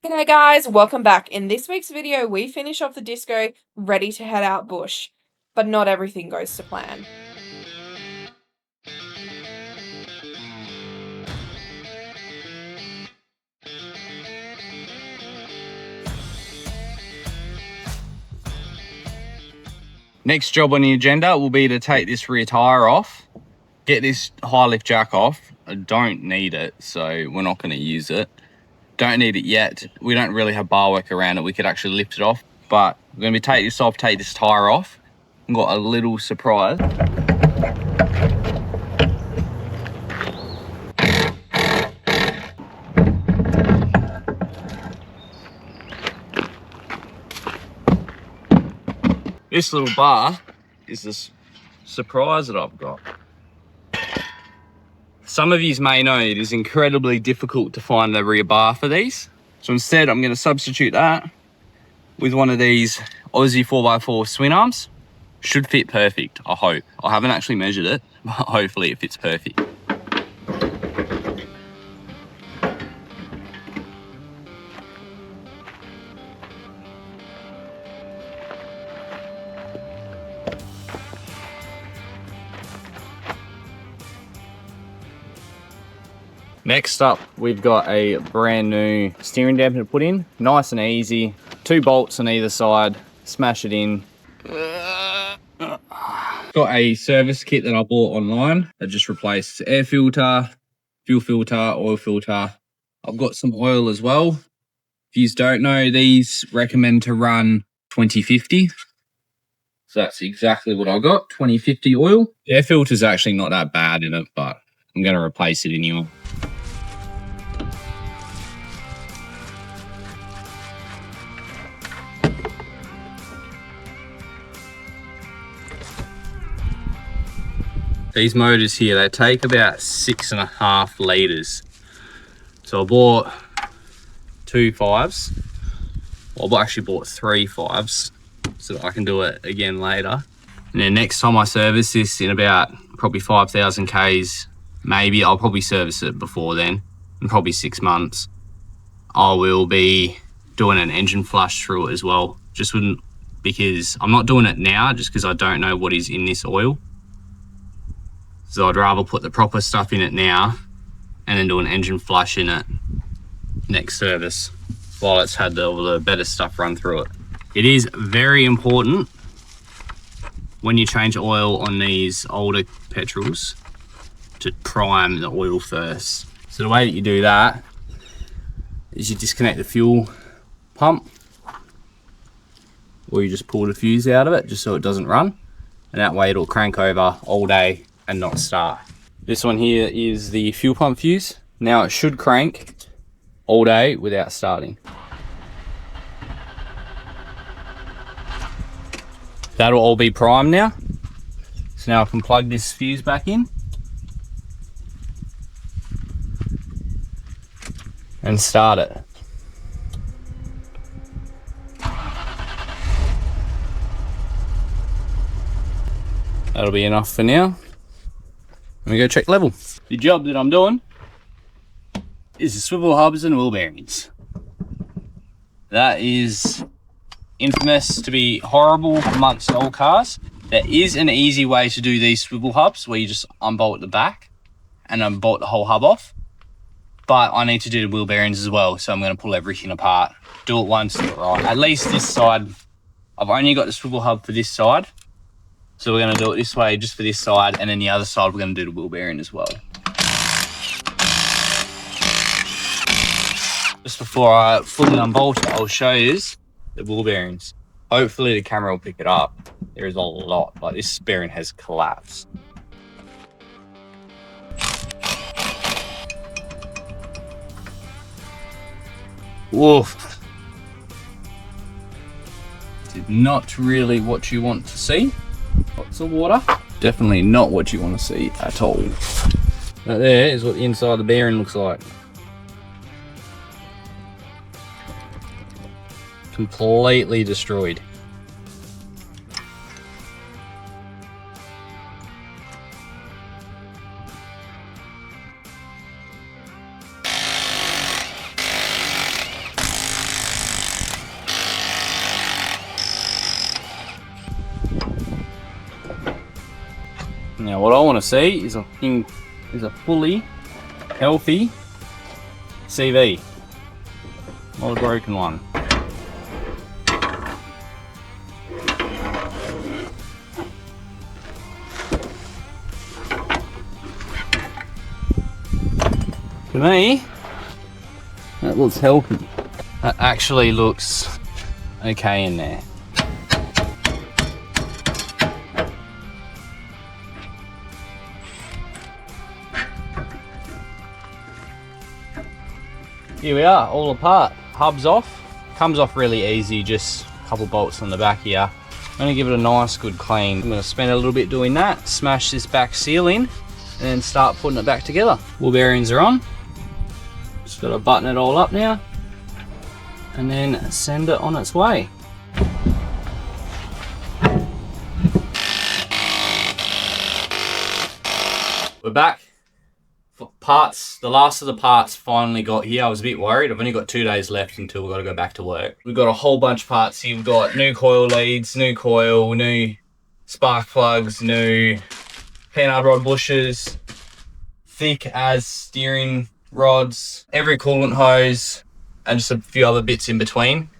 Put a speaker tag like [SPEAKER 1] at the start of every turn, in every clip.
[SPEAKER 1] G'day guys, welcome back. In this week's video, we finish off the disco, ready to head out bush. But not everything goes to plan.
[SPEAKER 2] Next job on the agenda will be to take this rear tyre off, get this high lift jack off. I don't need it, so we're not going to use it. Don't need it yet. We don't really have bar work around it. We could actually lift it off, but we're going to be take this off, take this tyre off. I've got a little surprise. This little bar is this surprise that I've got. Some of you may know it is incredibly difficult to find the rear bar for these. So instead, I'm going to substitute that with one of these Aussie 4x4 swing arms. Should fit perfect, I hope. I haven't actually measured it, but hopefully it fits perfect. Next up, we've got a brand new steering damper to put in. Nice and easy. 2 bolts on either side. Smash it in. Got a service kit that I bought online that just replaced air filter, fuel filter, oil filter. I've got some oil as well. If you don't know, these recommend to run 2050. So that's exactly what I got, 2050 oil. The air filter's actually not that bad in it, but I'm going to replace it anyway. These motors here, they take about 6.5 litres. So I bought 2 5s. Well, I actually bought 3 5s so that I can do it again later. And then next time I service this in about probably 5,000 Ks, maybe I'll probably service it before then, in probably 6 months. I will be doing an engine flush through it as well. Just wouldn't, because I'm not doing it now just because I don't know what is in this oil. So I'd rather put the proper stuff in it now and then do an engine flush in it next service while it's had all the better stuff run through it. It is very important when you change oil on these older petrols to prime the oil first. So the way that you do that is you disconnect the fuel pump, or you just pull the fuse out of it just so it doesn't run, and that way it'll crank over all day and not start. This one here is the fuel pump fuse. Now it should crank all day without starting. That'll all be primed now. So now I can plug this fuse back in and start it. That'll be enough for now. Let me go check level. The job that I'm doing is the swivel hubs and wheel bearings. That is infamous to be horrible amongst old cars. There is an easy way to do these swivel hubs where you just unbolt the back and unbolt the whole hub off. But I need to do the wheel bearings as well, so I'm going to pull everything apart. Do it once, do it right. At least this side, I've only got the swivel hub for this side. So we're going to do it this way just for this side, and then the other side we're going to do the wheel bearing as well. Just before I fully unbolt it, I'll show you the wheel bearings. Hopefully the camera will pick it up. There is a lot, like this bearing has collapsed. Woof. Did not really what you want to see. Lots of water. Definitely not what you want to see at all. Right there is what the inside of the bearing looks like. Completely destroyed. Now what I want to see is a fully healthy CV, not a broken one. To me, that looks healthy. That actually looks okay in there. Here we are, all apart. Hub's off. Comes off really easy, just a couple bolts on the back here. I'm gonna give it a nice good clean. I'm gonna spend a little bit doing that, smash this back seal in, and then start putting it back together. Ball bearings are on. Just gotta button it all up now, and then send it on its way. We're back. Parts, the last of the parts finally got here. I was a bit worried. I've only got 2 days left until we've got to go back to work. We've got a whole bunch of parts here. We've got new coil leads, new coil, new spark plugs, new panhard rod bushes, thick as steering rods, every coolant hose, and just a few other bits in between,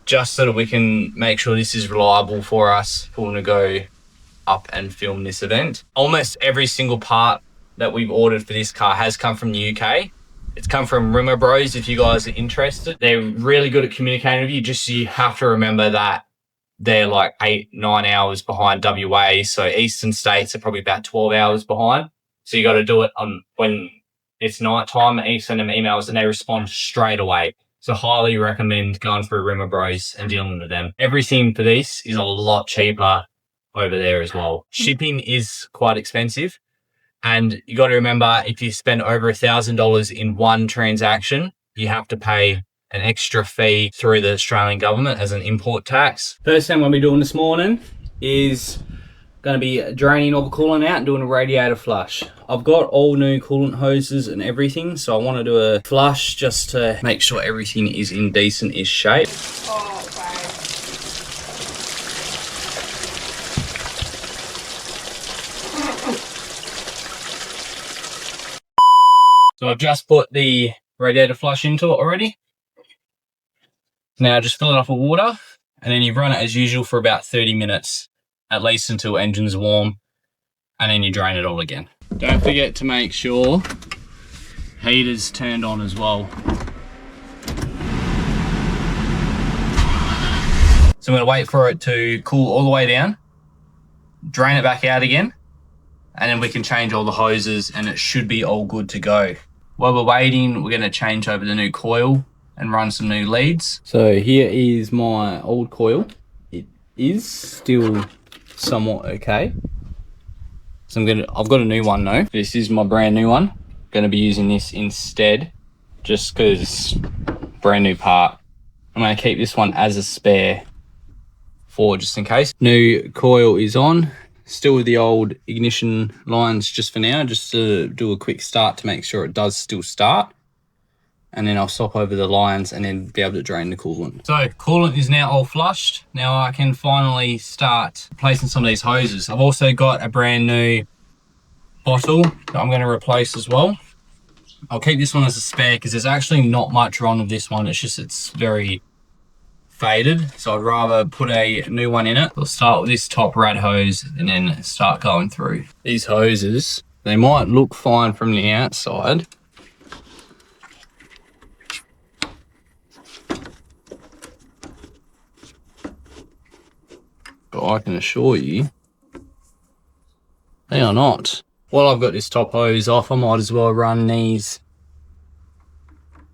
[SPEAKER 2] just so that we can make sure this is reliable for us if we want to go up and film this event. Almost every single part that we've ordered for this car has come from the UK. It's come from Rimmer Bros if you guys are interested. They're really good at communicating with you. Just you have to remember that they're like 8-9 hours behind WA. So Eastern States are probably about 12 hours behind. So you got to do it on when it's night time, and you send them emails and they respond straight away. So highly recommend going through Rimmer Bros and dealing with them. Everything for this is a lot cheaper over there as well. Shipping is quite expensive. And you got to remember, if you spend over $1,000 in one transaction, you have to pay an extra fee through the Australian government as an import tax. First thing we'll be doing this morning is going to be draining all the coolant out and doing a radiator flush. I've got all new coolant hoses and everything, so I want to do a flush just to make sure everything is in decent-ish shape.
[SPEAKER 1] Oh, okay.
[SPEAKER 2] So I've just put the radiator flush into it already. Now just fill it up with water, and then you run it as usual for about 30 minutes, at least until engine's warm, and then you drain it all again. Don't forget to make sure heater's turned on as well. So I'm going to wait for it to cool all the way down, drain it back out again, and then we can change all the hoses and it should be all good to go. While we're waiting, we're going to change over the new coil and run some new leads. So here is my old coil. It is still somewhat okay. So I've got a new one though. This is my brand new one. Going to be using this instead, just because brand new part. I'm going to keep this one as a spare for just in case. New coil is on. Still with the old ignition lines just for now, just to do a quick start to make sure it does still start. And then I'll swap over the lines and then be able to drain the coolant. So coolant is now all flushed. Now I can finally start replacing some of these hoses. I've also got a brand new bottle that I'm going to replace as well. I'll keep this one as a spare because there's actually not much wrong with this one. It's just it's very faded, so I'd rather put a new one in it. We'll start with this top rad hose and then start going through. These hoses, they might look fine from the outside, but I can assure you they are not. While I've got this top hose off, I might as well run these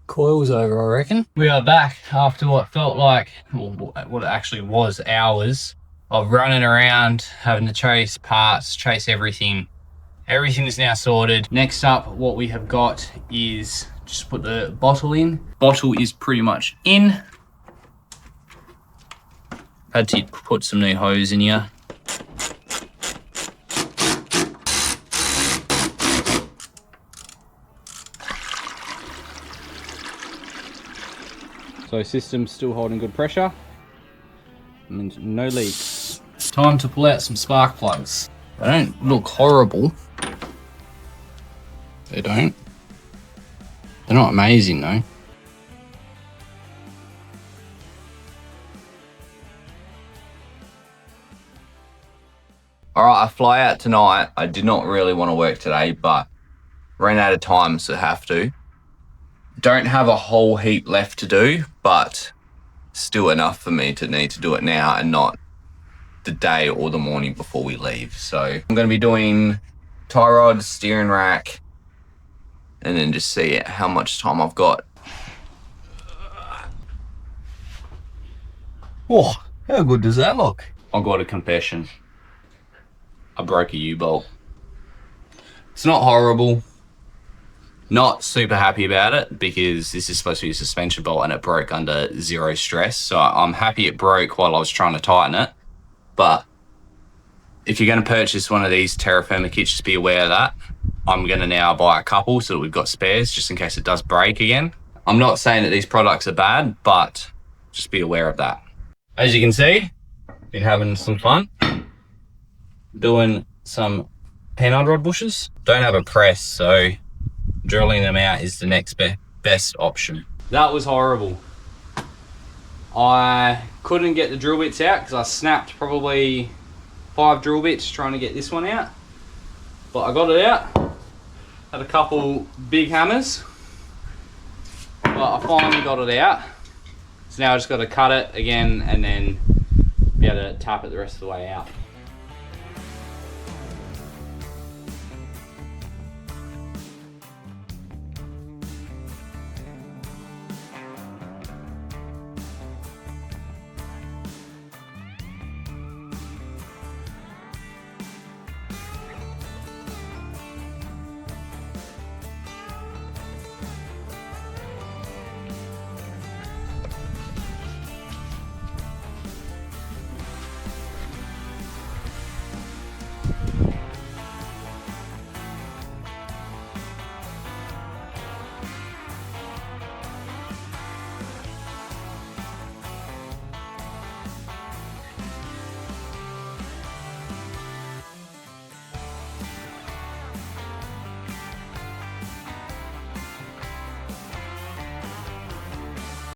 [SPEAKER 2] coils over, I reckon. We are back after what felt like, well, what it actually was, hours of running around, having to chase parts, chase everything. Everything is now sorted. Next up, what we have got is just put the bottle in. Bottle is pretty much in. Had to put some new hose in here. So system's still holding good pressure and no leaks. Time to pull out some spark plugs. They don't look horrible. They don't. They're not amazing though. All right, I fly out tonight. I did not really want to work today, but ran out of time, so have to. Don't have a whole heap left to do, but still enough for me to need to do it now and not the day or the morning before we leave. So I'm going to be doing tie rod, steering rack, and then just see how much time I've got. Oh, how good does that look? I've got a confession. I broke a U-bolt. It's not horrible. Not super happy about it because this is supposed to be a suspension bolt and it broke under zero stress. So I'm happy it broke while I was trying to tighten it. But if you're going to purchase one of these Terra Firma kits, just be aware of that. I'm going to now buy a couple so that we've got spares just in case it does break again. I'm not saying that these products are bad, but just be aware of that. As you can see, been having some fun doing some panhard rod bushes. Don't have a press, so drilling them out is the next best option. That was horrible. I couldn't get the drill bits out because I snapped probably 5 drill bits trying to get this one out. But I got it out. Had a couple big hammers. But I finally got it out. So now I just got to cut it again and then be able to tap it the rest of the way out.